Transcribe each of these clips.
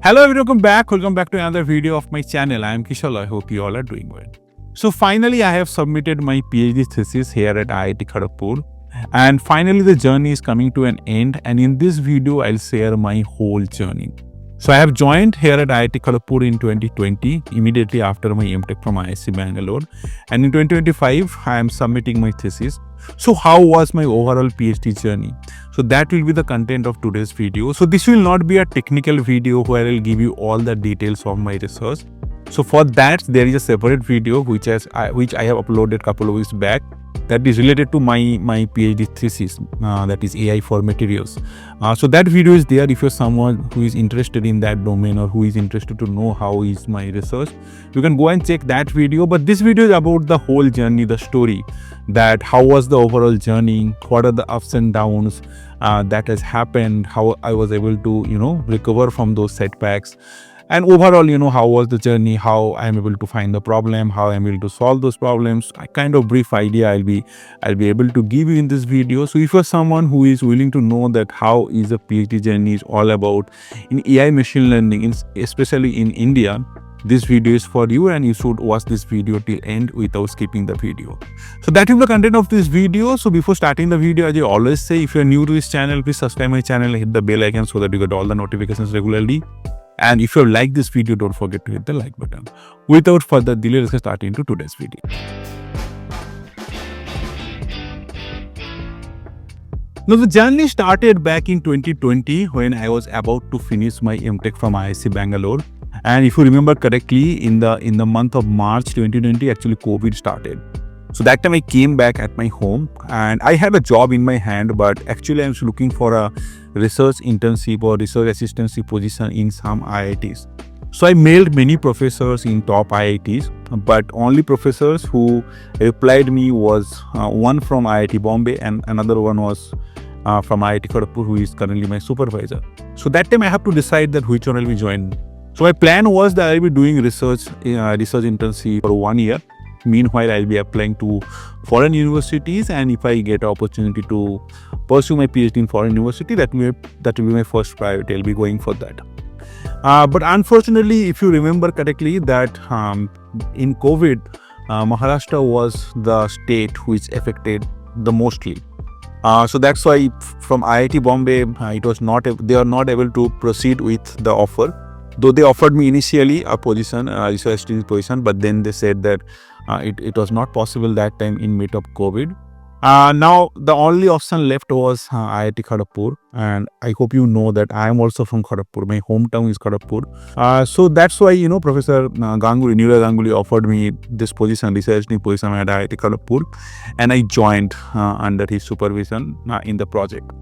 Hello everyone, welcome back to another video of my channel. I am Kishalay. I hope you all are doing well. So finally I have submitted my PhD thesis here at IIT Kharagpur, and finally the journey is coming to an end, and in this video I'll share my whole journey. So I have joined here at IIT Kharagpur in 2020, immediately after my MTech from IIT Bangalore, and in 2025 I am submitting my thesis. So how was my overall PhD journey? So that will be the content of today's video. So this will not be a technical video where I'll give you all the details of my research. So for that there is a separate video which I have uploaded a couple of weeks back, that is related to my PhD thesis, that is AI for materials. So that video is there if you're someone who is interested in that domain or who is interested to know how is my research. You can go and check that video. But this video is about the whole journey, the story, that how was the overall journey, what are the ups and downs that has happened, how I was able to recover from those setbacks. And overall, how was the journey, how I am able to find the problem, how I am able to solve those problems. A kind of brief idea I'll be able to give you in this video. So if you're someone who is willing to know that how is a PhD journey is all about in AI machine learning, especially in India, this video is for you, and you should watch this video till end without skipping the video. So that is the content of this video. So before starting the video, as I always say, if you're new to this channel, please subscribe my channel and hit the bell icon so that you get all the notifications regularly. And if you like this video, don't forget to hit the like button. Without further delay, let's get started into today's video. Now, the journey started back in 2020 when I was about to finish my MTech from IIT Bangalore. And if you remember correctly, in the month of March 2020, actually COVID started. So that time I came back at my home and I had a job in my hand, but actually I was looking for a research internship or research assistancy position in some IITs. So I mailed many professors in top IITs, but only professors who replied me was one from IIT Bombay and another one was from IIT Kharagpur, who is currently my supervisor. So that time I have to decide that which one I will join. So my plan was that I will be doing research internship for 1 year. Meanwhile, I'll be applying to foreign universities, and if I get an opportunity to pursue my PhD in foreign university, that will be my first priority. I'll be going for that. But unfortunately, if you remember correctly, that in COVID, Maharashtra was the state which affected the mostly. So that's why from IIT Bombay, they are not able to proceed with the offer. Though they offered me initially a position, research position, but then they said that it was not possible that time in mid of COVID. Now the only option left was IIT Kharagpur, and I hope you know that I am also from Kharagpur. My hometown is Kharagpur. So that's why Professor Neeraj Ganguly offered me this position, research position at IIT Kharagpur, and I joined under his supervision in the project.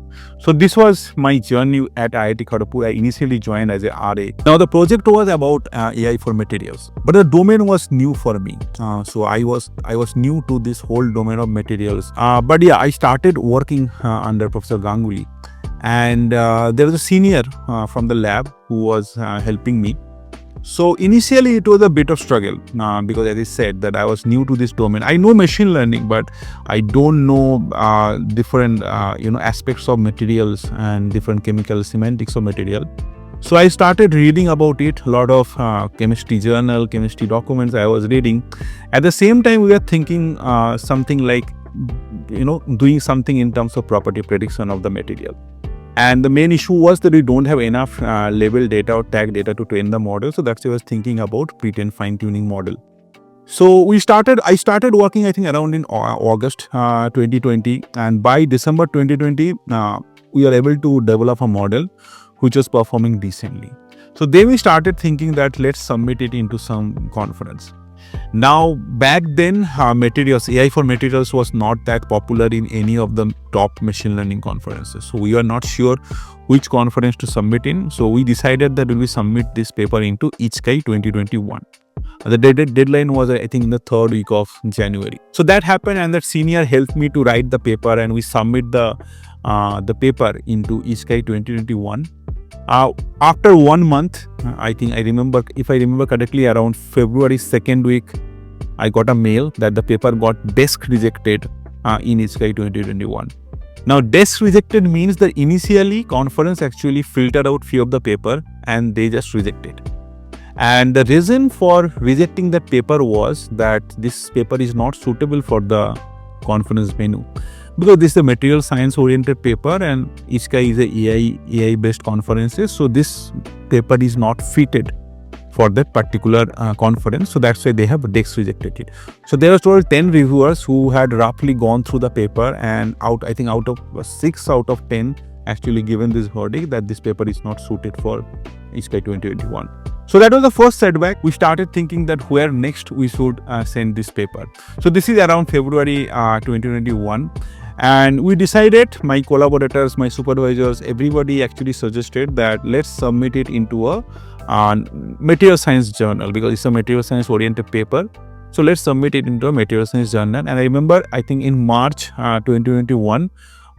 So this was my journey at IIT Kharagpur. I initially joined as a RA. Now the project was about AI for materials, but the domain was new for me. So I was new to this whole domain of materials. But yeah, I started working under Professor Ganguly, and there was a senior from the lab who was helping me. So initially it was a bit of struggle because, as I said, that I was new to this domain. I know machine learning, but I don't know different aspects of materials and different chemical semantics of material. So I started reading about it, a lot of chemistry journal, chemistry documents I was reading. At the same time, we were thinking something like doing something in terms of property prediction of the material. And the main issue was that we don't have enough label data or tag data to train the model. So that's why I was thinking about pre-trained fine-tuning model. So I started working, I think, around in August 2020. And by December 2020, we are able to develop a model which was performing decently. So then we started thinking that let's submit it into some conference. Now, back then, AI for materials was not that popular in any of the top machine learning conferences. So we were not sure which conference to submit in. So we decided that we will submit this paper into IITKGP 2021. The deadline was, I think, in the third week of January. So that happened, and that senior helped me to write the paper, and we submit the paper into IITKGP 2021. After 1 month, if I remember correctly, around February 2nd week, I got a mail that the paper got desk rejected in IITKGP 2021. Now, desk rejected means that initially conference actually filtered out few of the paper and they just rejected. And the reason for rejecting that paper was that this paper is not suitable for the conference venue, because this is a material science oriented paper and ISCA is a AI based conferences. So this paper is not fitted for that particular conference. So that's why they have desk rejected it. So there were total 10 reviewers who had roughly gone through the paper, and out of 6 out of 10 actually given this verdict that this paper is not suited for ISCA 2021. So that was the first setback. We started thinking that where next we should send this paper. So this is around February 2021. And we decided, my collaborators, my supervisors, everybody actually suggested that let's submit it into a material science journal, because it's a material science oriented paper. So let's submit it into a material science journal. And I remember, I think in March 2021,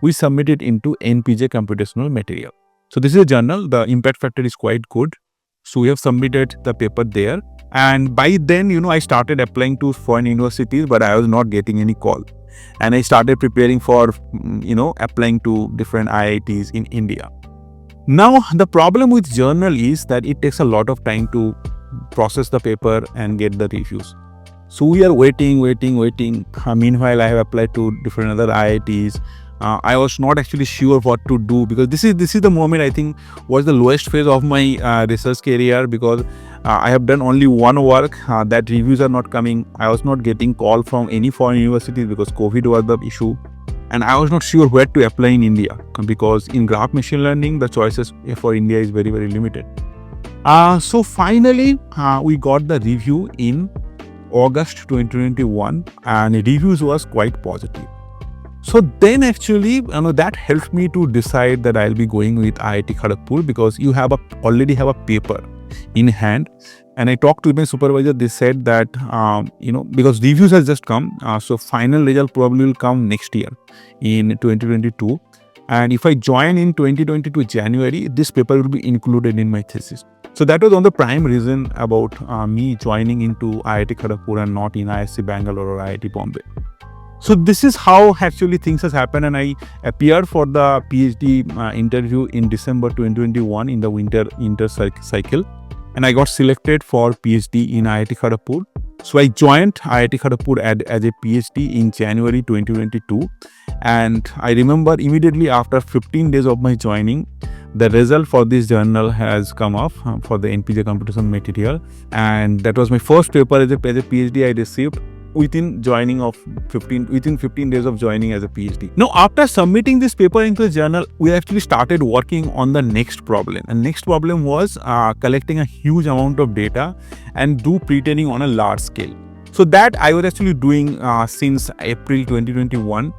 we submitted into NPJ Computational Material. So this is a journal. The impact factor is quite good. So we have submitted the paper there. And by then, I started applying to foreign universities, but I was not getting any call. And I started preparing for, applying to different IITs in India. Now, the problem with journal is that it takes a lot of time to process the paper and get the reviews. So we are waiting. Meanwhile, I have applied to different other IITs. I was not actually sure what to do, because this is the moment I think was the lowest phase of my research career, because I have done only one work, that reviews are not coming. I was not getting call from any foreign universities because COVID was the issue. And I was not sure where to apply in India, because in graph machine learning, the choices for India is very, very limited. So finally, we got the review in August 2021, and the reviews was quite positive. So then actually, that helped me to decide that I'll be going with IIT Kharagpur, because you already have a paper in hand. And I talked to my supervisor. They said that, because reviews has just come, so final result probably will come next year in 2022. And if I join in 2022 January, this paper will be included in my thesis. So that was one of the prime reason about me joining into IIT Kharagpur and not in IIT Bangalore or IIT Bombay. So this is how actually things has happened, and I appeared for the PhD interview in December 2021 in the winter cycle, and I got selected for PhD in IIT Kharagpur. So I joined IIT Kharagpur as a PhD in January 2022, and I remember immediately after 15 days of my joining, the result for this journal has come off for the NPJ Computational Material, and that was my first paper as a PhD I received within 15 days of joining as a PhD. Now, after submitting this paper into the journal, we actually started working on the next problem. And next problem was collecting a huge amount of data and do pre-training on a large scale. So that I was actually doing since April 2021.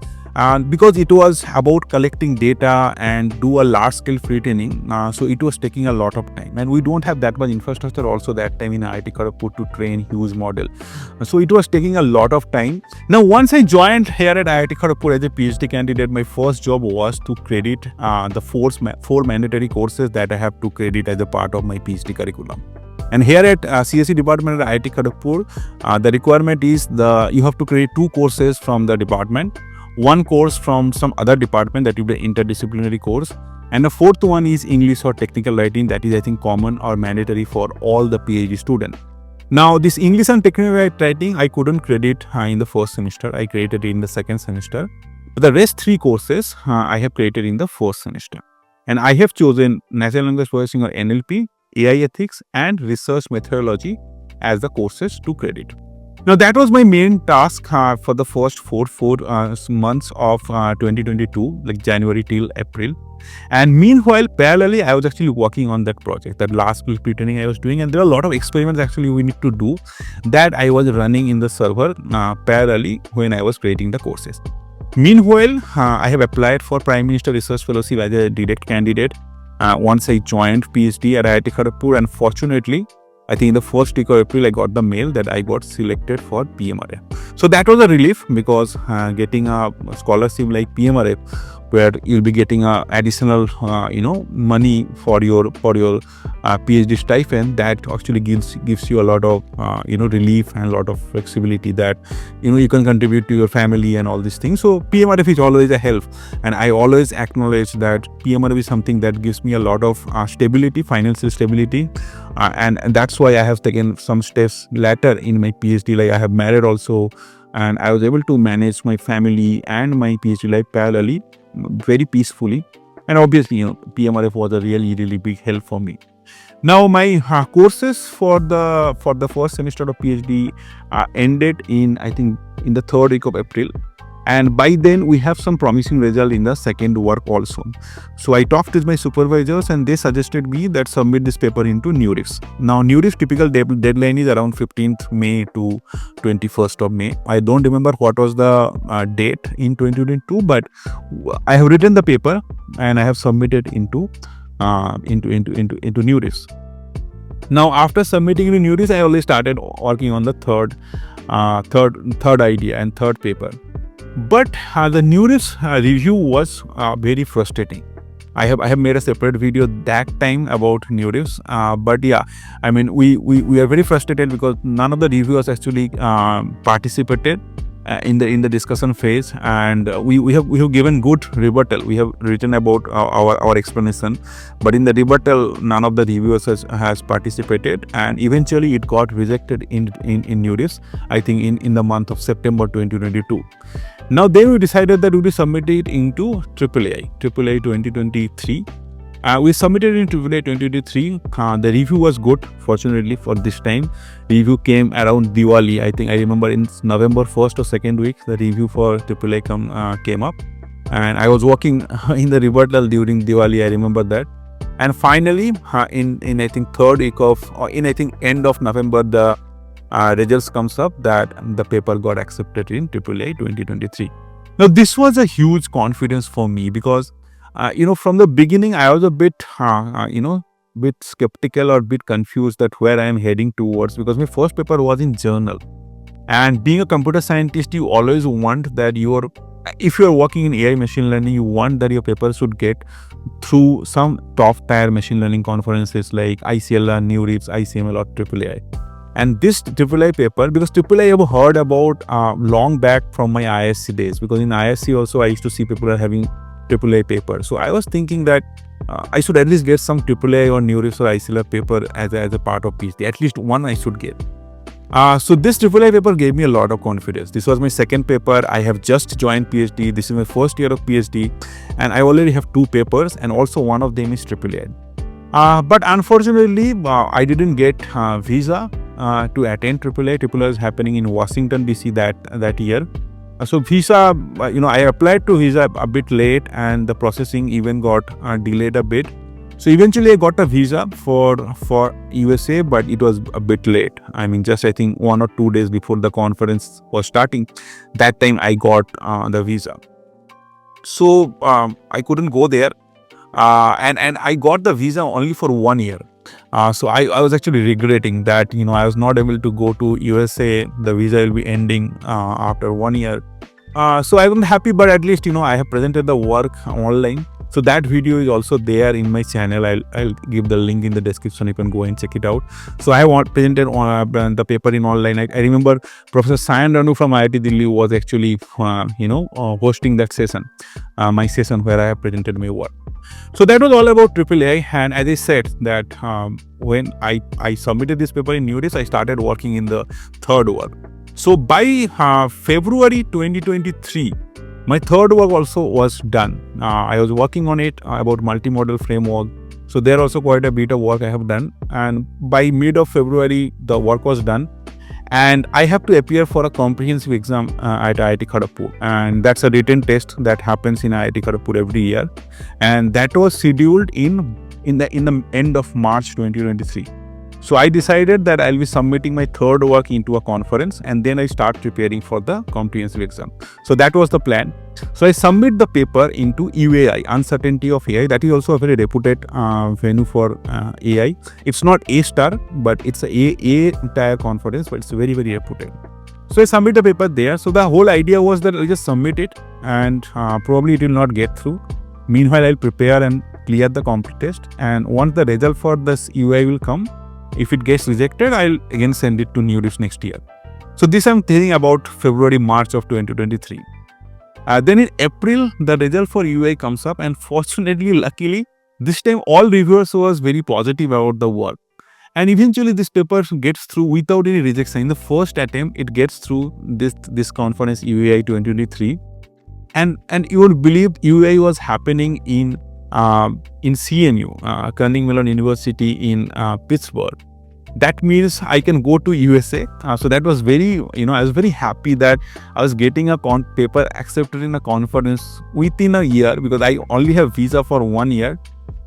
Because it was about collecting data and do a large scale pre-training, so it was taking a lot of time, and we don't have that much infrastructure also that time in IIT Kharagpur to train huge model, so it was taking a lot of time. Now, once I joined here at IIT Kharagpur as a PhD candidate, my first job was to credit the four mandatory courses that I have to credit as a part of my PhD curriculum. And here at CSE department at IIT Kharagpur, the requirement is you have to credit 2 courses from the department, 1 course from some other department, that will be an interdisciplinary course, and the 4th one is English or technical writing, that is I think common or mandatory for all the PhD students. Now, this English and technical writing I couldn't credit in the first semester, I credited it in the second semester. But the rest 3 courses I have credited in the first semester. And I have chosen natural language processing or NLP, AI ethics and research methodology as the courses to credit. Now, that was my main task for the first four months of 2022, like January till April. And meanwhile, parallelly, I was actually working on that project, that last pre-training I was doing. And there are a lot of experiments actually we need to do that I was running in the server parallelly when I was creating the courses. Meanwhile, I have applied for Prime Minister Research Fellowship as a direct candidate once I joined PhD at IIT Kharagpur, and fortunately, I think in the first week of April, I got the mail that I got selected for PMRF. So that was a relief, because getting a scholarship like PMRF where you'll be getting additional money for your PhD stipend. That actually gives you a lot of relief and a lot of flexibility, that you can contribute to your family and all these things. So PMRF is always a help, and I always acknowledge that PMRF is something that gives me a lot of stability, financial stability, and that's why I have taken some steps later in my PhD. Like I have married also, and I was able to manage my family and my PhD life parallelly, very peacefully. And obviously, PMRF was a really big help for me. Now my courses for the first semester of PhD ended in, I think, in the third week of April. And by then we have some promising result in the second work also. So I talked with my supervisors, and they suggested me that submit this paper into NURIFs. Now NURIFs typical deadline is around 15th May to 21st of May. I don't remember what was the date in 2022, but I have written the paper and I have submitted into NURIFs. Now after submitting to NURIFs, I only started working on the third idea and third paper. But the NURIFs review was very frustrating. I have made a separate video that time about NURIFs, but yeah, I mean we are very frustrated because none of the reviewers actually participated in the discussion phase, and we have given good rebuttal. We have written about our explanation, but in the rebuttal none of the reviewers has participated, and eventually it got rejected in NURIFs, I think in the month of September 2022. Now then we decided that we will submit it into AAA 2023. We submitted in AAA 2023. The review was good, fortunately for this time. Review came around Diwali. I think I remember in November 1st or 2nd week, the review for AAA came up. And I was working in the rebuttal during Diwali, I remember that. And finally, in I think third week of, or in I think end of November, the results comes up that the paper got accepted in AAA 2023. Now this was a huge confidence for me because from the beginning I was a bit bit skeptical or bit confused that where I am heading towards, because my first paper was in journal, and being a computer scientist, you always want that if you are working in AI machine learning, you want that your paper should get through some top tier machine learning conferences like ICLR, NURIFs, ICML or AAA. And this AAA paper, because AAA I have heard about long back from my ISC days, because in ISC also I used to see people are having AAA paper. So I was thinking that I should at least get some AAA or NURIFs or ICLR paper as a part of PhD. At least one I should get. So this AAA paper gave me a lot of confidence. This was my second paper. I have just joined PhD. This is my first year of PhD, and I already have 2 papers, and also one of them is AAA. But unfortunately, I didn't get visa to attend AAA. AAA is happening in Washington DC that year. So visa, I applied to visa a bit late, and the processing even got delayed a bit. So eventually I got a visa for USA, but it was a bit late. I mean, just I think 1 or 2 days before the conference was starting, that time I got the visa. So I couldn't go there, and I got the visa only for 1 year. So I was actually regretting that, I was not able to go to USA. The visa will be ending after 1 year. So I wasn't happy, but at least, I have presented the work online. So that video is also there in my channel. I'll give the link in the description. You can go and check it out. So I have presented the paper in online. I remember Professor Sayan Ranu from IIT Delhi was actually, hosting that session, my session where I have presented my work. So that was all about AAA. And as I said that when I submitted this paper in NURIFs, I started working in the third work. So by February 2023, my third work also was done. I was working on it about multimodal framework. So there also quite a bit of work I have done. And by mid of February, the work was done. And I have to appear for a comprehensive exam at IIT Kharagpur. And that's a written test that happens in IIT Kharagpur every year. And that was scheduled in the end of March 2023. So I decided that I'll be submitting my third work into a conference, and then I start preparing for the comprehensive exam. So that was the plan. So I submit the paper into UAI, Uncertainty of AI. That is also a very reputed venue for AI. It's not A-star, but it's a tier conference, but it's very, very reputed. So I submit the paper there. So the whole idea was that I'll just submit it and probably it will not get through. Meanwhile, I'll prepare and clear the comp test. And once the result for this UI will come, if it gets rejected, I'll again send it to NURIFs next year. So this I'm thinking about February, March of 2023. Then in April, the result for UI comes up, and fortunately, luckily, this time all reviewers was very positive about the work. And eventually this paper gets through without any rejection. In the first attempt, it gets through this conference UAI 2023. And you would believe UAI was happening in CMU, Carnegie Mellon University in Pittsburgh. That means I can go to USA. So that was very, I was very happy that I was getting a paper accepted in a conference within a year, because I only have visa for 1 year.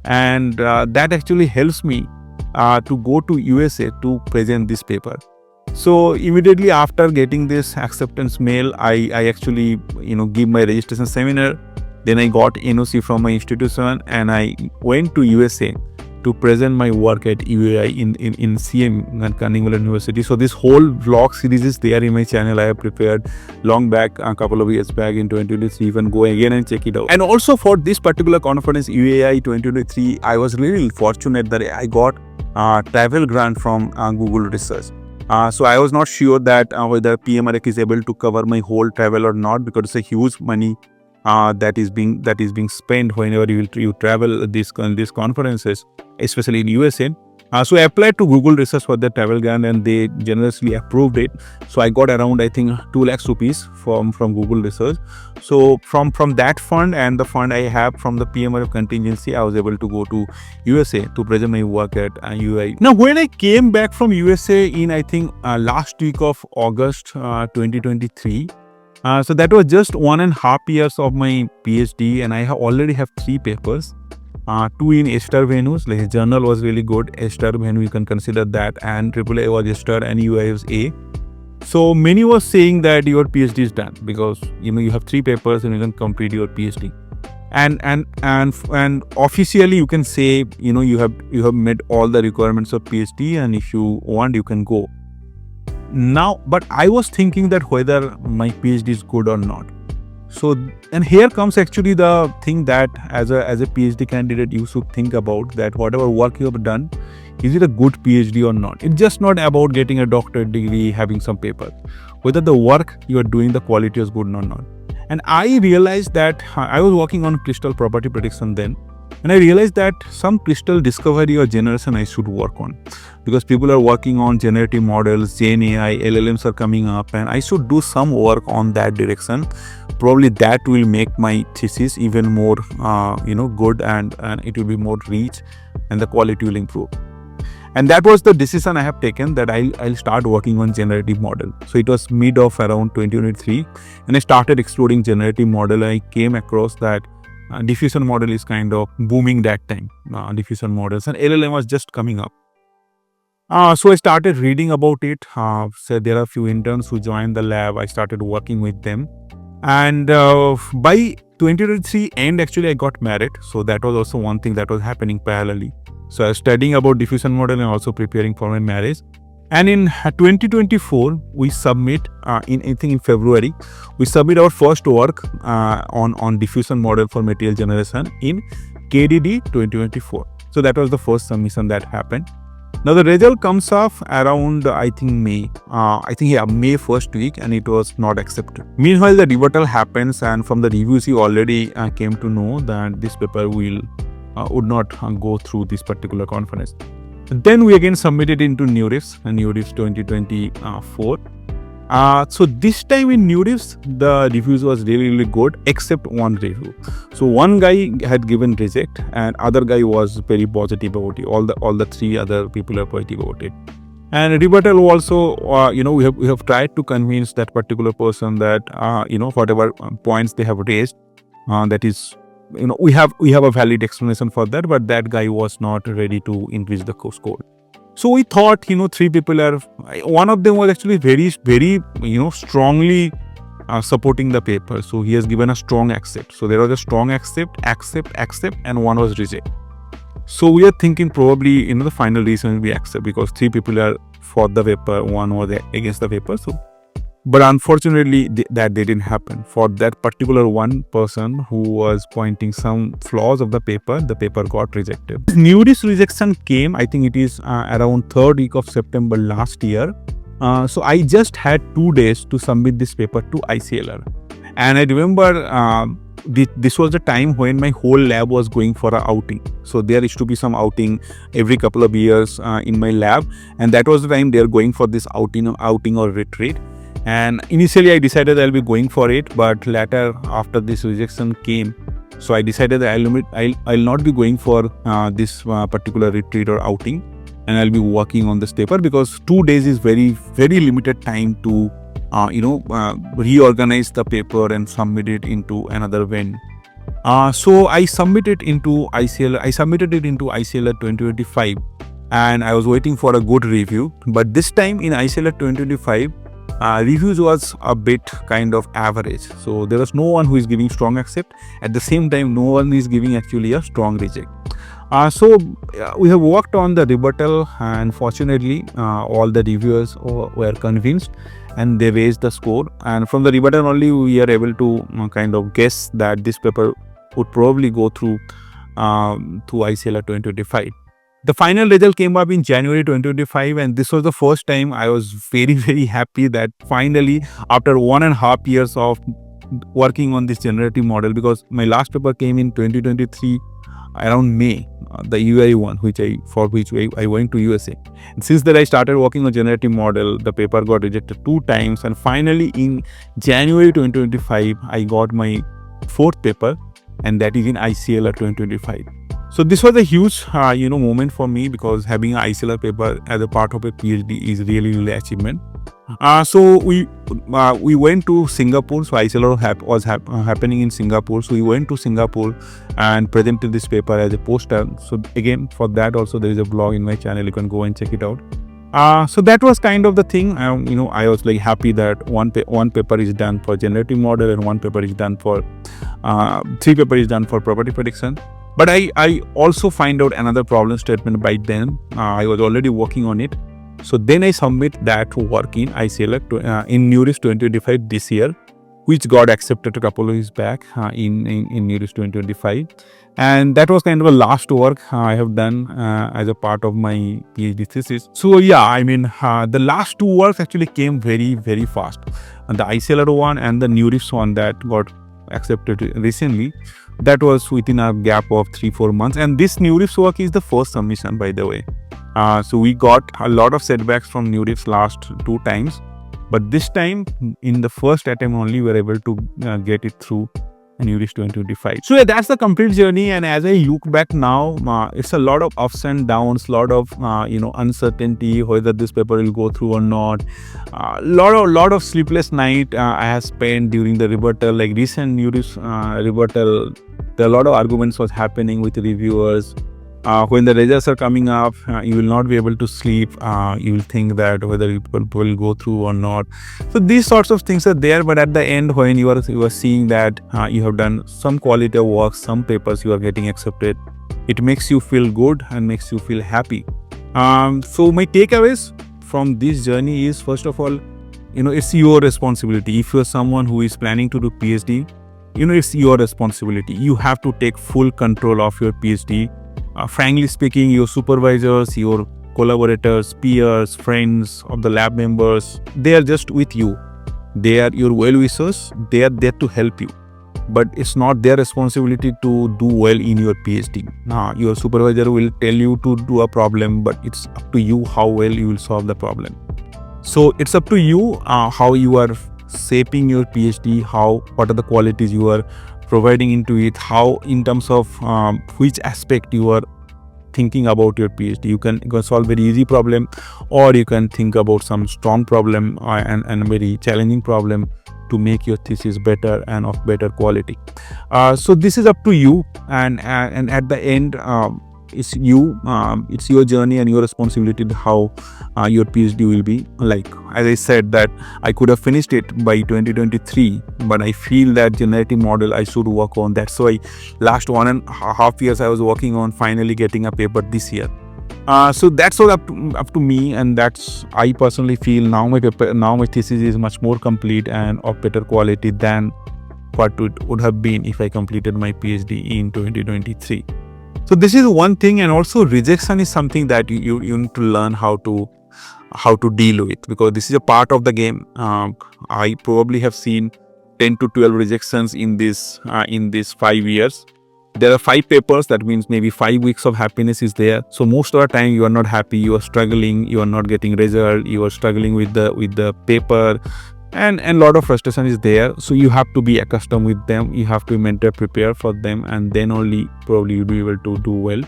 And that actually helps me to go to USA to present this paper. So immediately after getting this acceptance mail, I actually, give my registration seminar. Then I got NOC from my institution and I went to USA to present my work at UAI in CM and Carnegie Mellon University. So this whole vlog series is there in my channel. I have prepared long back, a couple of years back in 2023. You can go again and check it out. And also for this particular conference, UAI 2023, I was really fortunate that I got a travel grant from Google Research. So I was not sure that whether PMREC is able to cover my whole travel or not, because it's a huge money that is being spent whenever you travel these conferences, especially in USA. So I applied to Google Research for the travel grant and they generously approved it. So I got around, I think, 2 lakhs rupees from Google Research. So from that fund and the fund I have from the PMRF contingency, I was able to go to USA to present my work at UI. Now, when I came back from USA in, I think, last week of August 2023, so that was just 1.5 years of my PhD, and I already have 3 papers. 2 in A-star venues, like journal was really good, A-star venue you can consider that, and AAA was A-star and UI was A. So many was saying that your PhD is done because you have 3 papers and you can complete your PhD. And officially you can say you have met all the requirements of PhD, and if you want you can go. Now, but I was thinking that whether my PhD is good or not. So, and here comes actually the thing that as a PhD candidate you should think about, that whatever work you have done, is it a good PhD or not? It's just not about getting a doctorate degree, having some paper. Whether the work you are doing, the quality is good or not. And I realized that I was working on crystal property prediction then. And I realized that some crystal discovery or generation I should work on, because people are working on generative models, Gen AI, LLMs are coming up, and I should do some work on that direction. Probably that will make my thesis even more, good, and it will be more rich, and the quality will improve. And that was the decision I have taken, that I'll start working on generative model. So it was mid of around 2023, and I started exploring generative model. I came across that diffusion model is kind of booming that time, diffusion models, and LLM was just coming up. So I started reading about it. So there are a few interns who joined the lab. I started working with them, and by 2023 end, actually I got married. So that was also one thing that was happening parallelly. So I was studying about diffusion model and also preparing for my marriage. And in 2024, we submit, in February, we submit our first work on diffusion model for material generation in KDD 2024. So that was the first submission that happened. Now the result comes off around, I think, May. May first week, and it was not accepted. Meanwhile, the rebuttal happens, and from the reviews, you already came to know that this paper would not go through this particular conference. Then we again submitted into NURIFs, and NURIFs 2024. So this time in NURIFs, the reviews was really good, except one review. So one guy had given reject, and other guy was very positive about it. All the 3 other people are positive about it. And rebuttal also, we have tried to convince that particular person that whatever points they have raised, that is, we have a valid explanation for that, but that guy was not ready to increase the score. So we thought, 3 people are, one of them was actually very, very, strongly supporting the paper. So he has given a strong accept. So there was a strong accept, and one was reject. So we are thinking probably, the final reason will be accept, because 3 people are for the paper, one was against the paper. So But unfortunately, that didn't happen. For that particular one person who was pointing some flaws of the paper got rejected. Newest rejection came, I think it is around 3rd week of September last year. So I just had 2 days to submit this paper to ICLR. And I remember this was the time when my whole lab was going for an outing. So there used to be some outing every couple of years in my lab. And that was the time they are going for this outing or retreat. And initially I decided I'll be going for it, but later after this rejection came, so I decided that I'll not be going for this particular retreat or outing, and I'll be working on this paper, because 2 days is very, very limited time to reorganize the paper and submit it into another venue. So I submitted it into ICLR 2025, and I was waiting for a good review. But this time in ICLR 2025, reviews was a bit kind of average. So there was no one who is giving strong accept. At the same time, no one is giving actually a strong reject. So we have worked on the rebuttal, and fortunately all the reviewers were convinced and they raised the score. And from the rebuttal only, we are able to kind of guess that this paper would probably go through to ICLR 2025. The final result came up in January 2025, and this was the first time I was very, very happy that finally, after 1.5 years of working on this generative model, because my last paper came in 2023 around May, the UI one, for which I went to USA. And since that I started working on generative model, the paper got rejected 2 times, and finally in January 2025, I got my 4th paper, and that is in ICLR 2025. So this was a huge, moment for me, because having an ICLR paper as a part of a PhD is really achievement. So we went to Singapore. So ICLR was happening in Singapore. So we went to Singapore and presented this paper as a poster. So again, for that also there is a blog in my channel. You can go and check it out. So that was kind of the thing. I was like happy that one paper is done for generative model, and 1 paper is done for 3 paper is done for property prediction. But I also find out another problem statement by then. I was already working on it. So then I submit that work in ICLR in Newest 2025 this year, which got accepted a couple of years back in Newest 2025. And that was kind of a last work I have done as a part of my PhD thesis. So yeah, the last 2 works actually came very, very fast. And the ICLR one and the Newest one that got accepted recently, that was within a gap of 3-4 months. And this Newest work is the first submission, by the way. So we got a lot of setbacks from Newest last 2 times, but this time in the first attempt only we were able to get it through Newest 2025. So yeah, that's the complete journey. And as I look back now, it's a lot of ups and downs, lot of uncertainty whether this paper will go through or not. Lot of sleepless night I have spent during the rebuttal. Like recent Newest rebuttal, there are a lot of arguments was happening with reviewers. When the results are coming up, you will not be able to sleep. You will think that whether it will go through or not. So these sorts of things are there. But at the end, when you are seeing that you have done some quality of work, some papers you are getting accepted, it makes you feel good and makes you feel happy. So my takeaways from this journey is, first of all, it's your responsibility. If you are someone who is planning to do PhD, it's your responsibility. You have to take full control of your PhD. Frankly speaking, your supervisors, your collaborators, peers, friends of the lab members, they are just with you. They are your well-wishers. They are there to help you. But it's not their responsibility to do well in your PhD. Your supervisor will tell you to do a problem, but it's up to you how well you will solve the problem. So it's up to you how you are shaping your PhD, what are the qualities you are providing into it, how in terms of which aspect you are thinking about your PhD. You can solve very easy problem, or you can think about some strong problem and a very challenging problem to make your thesis better and of better quality. So this is up to you, and at the end it's your journey and your responsibility how your PhD will be. Like as I said, that I could have finished it by 2023, but I feel that generative model I should work on. That's why last 1.5 years I was working on finally getting a paper this year. So that's all up to me, and that's I personally feel now my thesis is much more complete and of better quality than what it would have been if I completed my PhD in 2023. So this is one thing, and also rejection is something that you need to learn how to deal with, because this is a part of the game. I probably have seen 10 to 12 rejections in this 5 years. There are 5 papers, that means maybe 5 weeks of happiness is there. So most of the time you are not happy, you are struggling, you are not getting result, you are struggling with the paper, and a lot of frustration is there. So you have to be accustomed with them, you have to be mentally prepared for them, and then only probably you'll be able to do well.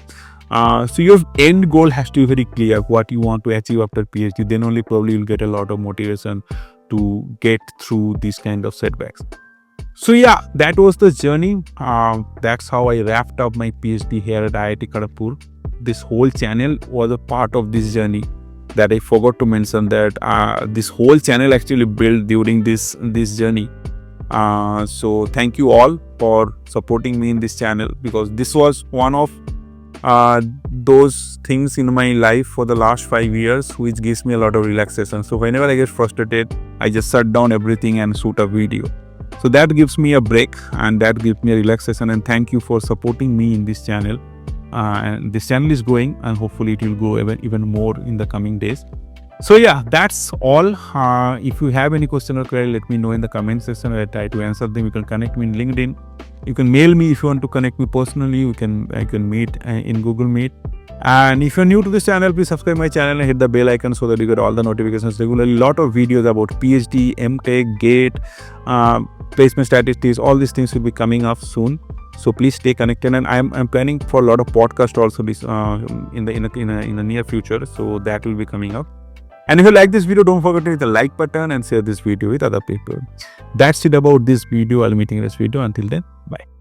So your end goal has to be very clear, what you want to achieve after PhD. Then only probably you'll get a lot of motivation to get through these kind of setbacks. So yeah, that was the journey. That's how I wrapped up my PhD here at IIT Kharagpur. This whole channel was a part of this journey. That I forgot to mention, that this whole channel actually built during this journey. So thank you all for supporting me in this channel, because this was one of those things in my life for the last 5 years which gives me a lot of relaxation. So whenever I get frustrated, I just shut down everything and shoot a video. So that gives me a break, and that gives me a relaxation. And thank you for supporting me in this channel. And this channel is growing, and hopefully it will go even more in the coming days. So yeah, that's all. If you have any question or query, let me know in the comment section. I'll try to answer them. You can connect me in LinkedIn. You can mail me if you want to connect me personally. I can meet in Google Meet. And if you're new to this channel, please subscribe my channel and hit the bell icon so that you get all the notifications regularly. A lot of videos about PhD, MTech, GATE, placement statistics, all these things will be coming up soon. So please stay connected, and I'm planning for a lot of podcasts also this in the near future. So that will be coming up. And if you like this video, don't forget to hit the like button and share this video with other people. That's it about this video. I'll meet you in this video. Until then, bye.